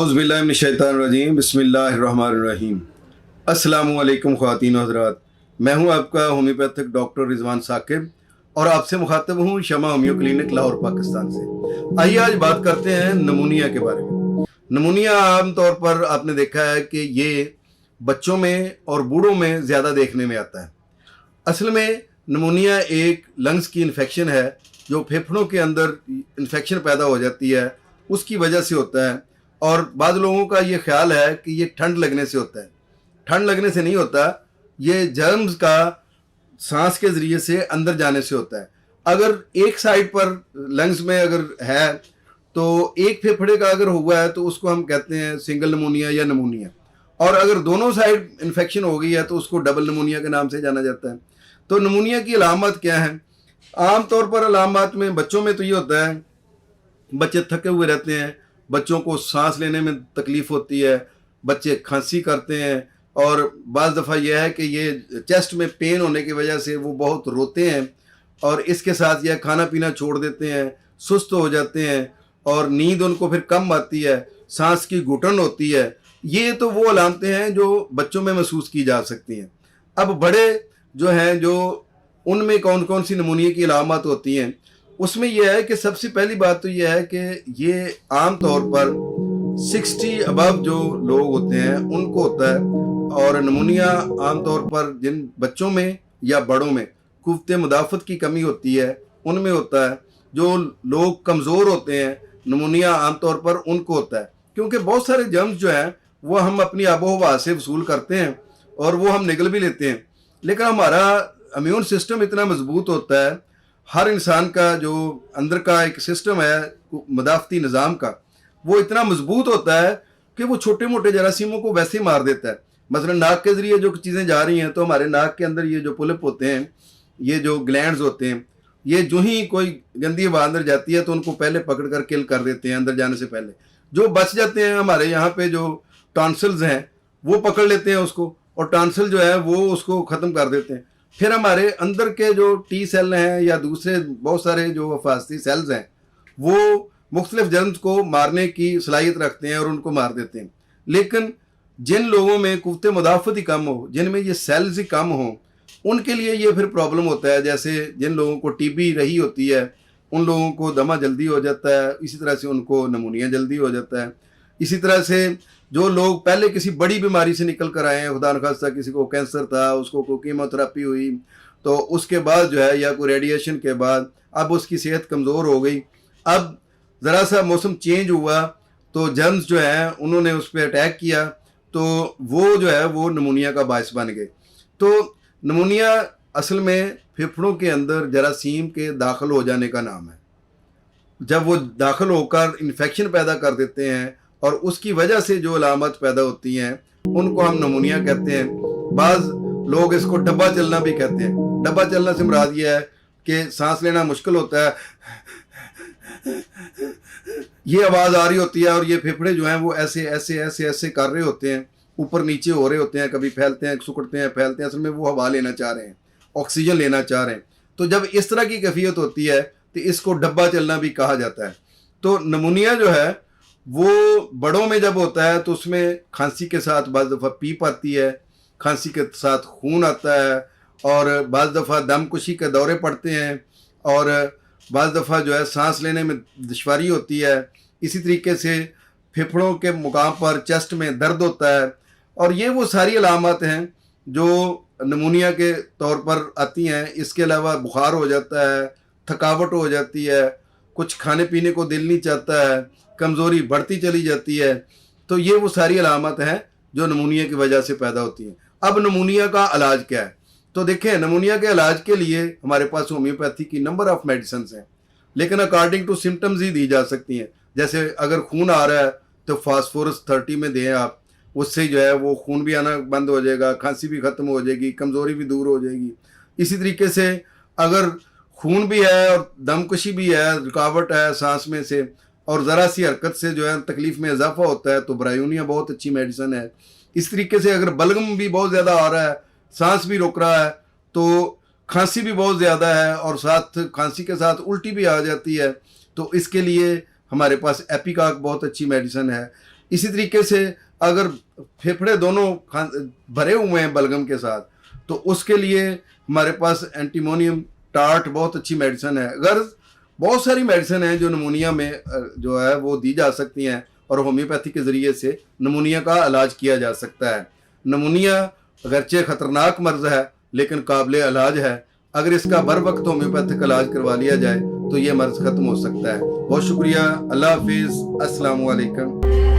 औज़ुबिल्लाहिमिनश्शैतानिर्रजीम बिस्मिल्लाहिर्रहमानिर्रहीम। अस्सलामुअलैकुम ख़वातीन व हज़रात, मैं हूं आपका होम्योपैथिक डॉक्टर रिजवान साकिब और आपसे मुखातब हूं शमा होम्यो क्लिनिक लाहौर पाकिस्तान से। आइए आज बात करते हैं नमूनिया के बारे में। नमूनिया आमतौर पर आपने देखा है कि ये बच्चों में और बूढ़ों में ज़्यादा देखने में आता है। असल में नमूनिया एक लंग्स की इन्फेक्शन है जो फेफड़ों के अंदर इन्फेक्शन पैदा हो जाती है, उसकी वजह से होता है। और बाद लोगों का ये ख्याल है कि ये ठंड लगने से होता है। ठंड लगने से नहीं होता, ये जर्म्स का सांस के ज़रिए से अंदर जाने से होता है। अगर एक साइड पर लंग्स में अगर है तो एक फेफड़े का अगर हुआ है तो उसको हम कहते हैं सिंगल नमूनिया या नमूनिया, और अगर दोनों साइड इन्फेक्शन हो गई है तो उसको डबल नमूनिया के नाम से जाना जाता है। तो नमूनिया की अलामत क्या है? आमतौर पर अलामत में बच्चों में तो ये होता है, बच्चे थके हुए रहते हैं, बच्चों को सांस लेने में तकलीफ़ होती है, बच्चे खांसी करते हैं, और बाज़ दफ़ा यह है कि ये चेस्ट में पेन होने की वजह से वो बहुत रोते हैं, और इसके साथ यह खाना पीना छोड़ देते हैं, सुस्त हो जाते हैं, और नींद उनको फिर कम आती है, सांस की घुटन होती है। ये तो वो अलामतें हैं जो बच्चों में महसूस की जा सकती हैं। अब बड़े जो हैं, जो उनमें कौन कौन सी नमूनिया की अलामत होती हैं, उसमें यह है कि सबसे पहली बात तो यह है कि ये आम तौर पर 60 अबव जो लोग होते हैं उनको होता है। और नमूनिया आम तौर पर जिन बच्चों में या बड़ों में कुव्वत मुदाफ़त की कमी होती है उनमें होता है। जो लोग कमज़ोर होते हैं, नमूनिया आम तौर पर उनको होता है, क्योंकि बहुत सारे जर्म्स जो हैं वो हम अपनी आबो हवा से वसूल करते हैं और वो हम निगल भी लेते हैं। लेकिन हमारा इम्यून सिस्टम इतना मजबूत होता है, हर इंसान का जो अंदर का एक सिस्टम है मुदाफ़ती निज़ाम का, वो इतना मजबूत होता है कि वो छोटे मोटे जरासीमों को वैसे ही मार देता है। मसलन नाक के ज़रिए जो चीज़ें जा रही हैं, तो हमारे नाक के अंदर ये जो पुलिप होते हैं, ये जो ग्लैंड्स होते हैं, ये जो ही कोई गंदी हवा अंदर जाती है तो उनको पहले पकड़ कर किल कर देते हैं अंदर जाने से पहले। जो बच जाते हैं, हमारे यहाँ पे जो टॉन्सिल्स हैं वो पकड़ लेते हैं उसको, और टॉन्सिल जो है वो उसको ख़त्म कर देते हैं। फिर हमारे अंदर के जो टी सेल हैं या दूसरे बहुत सारे जो हिफाजती सेल्स हैं, वो मुख्तलिफ जर्म्स को मारने की सलाहियत रखते हैं और उनको मार देते हैं। लेकिन जिन लोगों में कुव्वत मुदाफ़त ही कम हो, जिनमें ये सेल्स ही कम हों, उनके लिए ये फिर प्रॉब्लम होता है। जैसे जिन लोगों को टीबी रही होती है उन लोगों को दमा जल्दी हो जाता है, इसी तरह से उनको नमूनिया जल्दी हो जाता है। इसी तरह से जो लोग पहले किसी बड़ी बीमारी से निकल कर आए हैं, खुदा न खास्ता किसी को कैंसर था, उसको कोई कीमोथेरेपी हुई, तो उसके बाद जो है या कोई रेडिएशन के बाद अब उसकी सेहत कमज़ोर हो गई, अब ज़रा सा मौसम चेंज हुआ तो जर्म्स जो हैं उन्होंने उस पर अटैक किया, तो वो जो है वो नमूनिया का बायस बन गए। तो नमूनिया असल में फेफड़ों के अंदर जरासीम के दाखिल हो जाने का नाम है। जब वो दाखिल होकर इन्फेक्शन पैदा कर देते हैं और उसकी वजह से जो अलामत पैदा होती हैं उनको हम नमूनिया कहते हैं। बाज़ लोग इसको डब्बा चलना भी कहते हैं। डब्बा चलना से मुराद ये है कि सांस लेना मुश्किल होता है, ये आवाज़ आ रही होती है और ये फेफड़े जो हैं वो ऐसे ऐसे ऐसे ऐसे कर रहे होते हैं, ऊपर नीचे हो रहे होते हैं, कभी फैलते हैं, सुकड़ते हैं, फैलते हैं। असल में वो हवा लेना चाह रहे हैं, ऑक्सीजन लेना चाह रहे हैं। तो जब इस तरह की कैफियत होती है तो इसको डब्बा चलना भी कहा जाता है। तो नमूनिया जो है वो बड़ों में जब होता है तो उसमें खांसी के साथ बाज़ दफ़ा पीप आती है, खांसी के साथ खून आता है, और बाज़ दफ़ा दमकशी के दौरे पड़ते हैं, और बाज़ दफ़ा जो है सांस लेने में दुश्वारी होती है। इसी तरीके से फेफड़ों के मुकाम पर चेस्ट में दर्द होता है। और ये वो सारी अलामत हैं जो नमूनिया के तौर पर आती हैं। इसके अलावा बुखार हो जाता है, थकावट हो जाती है, कुछ खाने पीने को दिल नहीं चाहता है, कमज़ोरी बढ़ती चली जाती है। तो ये वो सारी अलामत हैं जो नमूनिया की वजह से पैदा होती हैं। अब नमूनिया का इलाज क्या है? तो देखें, नमूनिया के इलाज के लिए हमारे पास होम्योपैथी की नंबर ऑफ़ मेडिसिन हैं, लेकिन अकॉर्डिंग टू सिम्टम्स ही दी जा सकती हैं। जैसे अगर खून आ रहा है तो फास्फोरस 30 में दें आप, उससे जो है वो खून भी आना बंद हो जाएगा, खांसी भी ख़त्म हो जाएगी, कमज़ोरी भी दूर हो जाएगी। इसी तरीके से अगर खून भी है और दमकशी भी है, रुकावट है सांस में से, और ज़रा सी हरकत से जो है तकलीफ़ में इजाफा होता है, तो ब्रायोनिया बहुत अच्छी मेडिसिन है। इस तरीके से अगर बलगम भी बहुत ज़्यादा आ रहा है, सांस भी रोक रहा है, तो खांसी भी बहुत ज़्यादा है और साथ खांसी के साथ उल्टी भी आ जाती है, तो इसके लिए हमारे पास एपिकाक बहुत अच्छी मेडिसिन है। इसी तरीके से अगर फेफड़े दोनों भरे हुए हैं बलगम के साथ, तो उसके लिए हमारे पास एंटीमोनियम टार्ट बहुत अच्छी मेडिसिन है। अगर बहुत सारी मेडिसिन हैं जो नमूनिया में जो है वो दी जा सकती हैं, और होम्योपैथी के ज़रिए से नमूनिया का इलाज किया जा सकता है। नमूनिया अगरचे ख़तरनाक मर्ज़ है लेकिन काबिल इलाज है। अगर इसका बर वक्त होम्योपैथिक इलाज करवा लिया जाए तो ये मर्ज़ ख़त्म हो सकता है। बहुत शुक्रिया। अल्लाह हाफिज़। अस्सलामु अलैकुम।